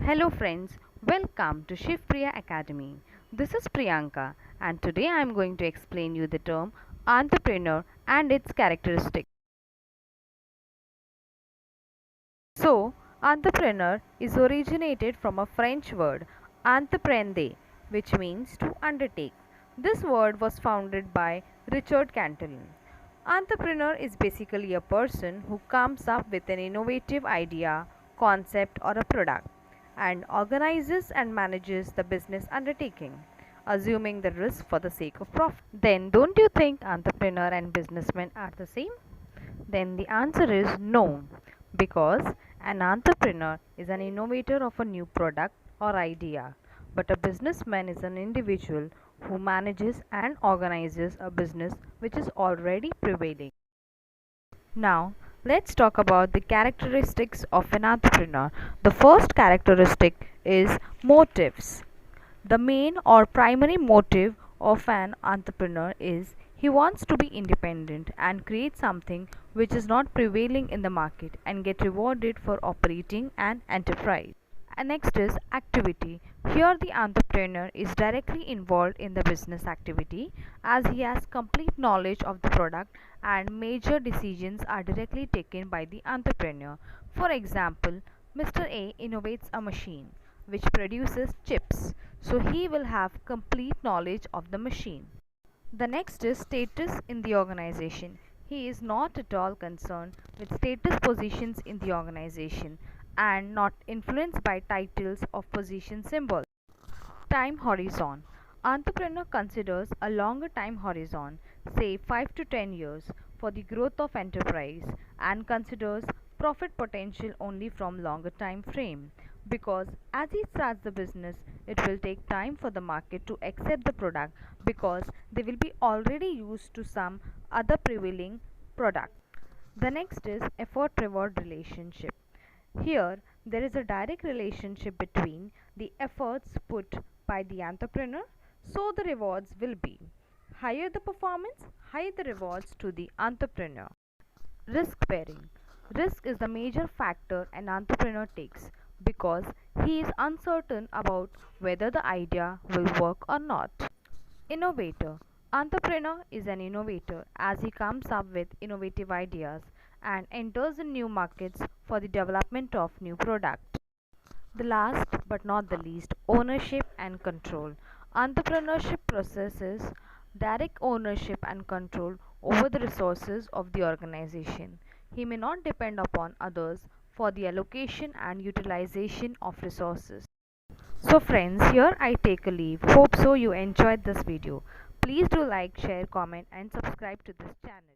Hello friends, welcome to Shivpriya Academy. This is Priyanka and today I am going to explain you the term entrepreneur and its characteristics. So, entrepreneur is originated from a French word entreprendre, which means to undertake. This word was founded by Richard Cantillon. Entrepreneur is basically a person who comes up with an innovative idea, concept, or a product and organizes and manages the business undertaking, assuming the risk for the sake of profit. Then, don't you think entrepreneur and businessman are the same? Then the answer is no, because an entrepreneur is an innovator of a new product or idea, but a businessman is an individual who manages and organizes a business which is already prevailing. Now, let's talk about the characteristics of an entrepreneur. The first characteristic is motives. The main or primary motive of an entrepreneur is he wants to be independent and create something which is not prevailing in the market and get rewarded for operating an enterprise. And next is activity. Here, the entrepreneur is directly involved in the business activity as he has complete knowledge of the product and major decisions are directly taken by the entrepreneur. For example, Mr. A innovates a machine which produces chips, so he will have complete knowledge of the machine. The next is status in the organization. He is not at all concerned with status positions in the organization and not influenced by titles of position symbols. Time horizon. Entrepreneur considers a longer time horizon, say 5 to 10 years, for the growth of enterprise and considers profit potential only from longer time frame because as he starts the business it will take time for the market to accept the product because they will be already used to some other prevailing product. The next is effort reward relationship. Here, there is a direct relationship between the efforts put by the entrepreneur, so the rewards will be higher the performance, higher the rewards to the entrepreneur. Risk bearing. Risk is the major factor an entrepreneur takes because he is uncertain about whether the idea will work or not. Innovator. Entrepreneur is an innovator as he comes up with innovative ideas and enters in new markets for the development of new products. The last but not the least, ownership and control. Entrepreneurship possesses direct ownership and control over the resources of the organization. He may not depend upon others for the allocation and utilization of resources. So friends, here I take a leave. Hope so you enjoyed this video. Please do like, share, comment and subscribe to this channel.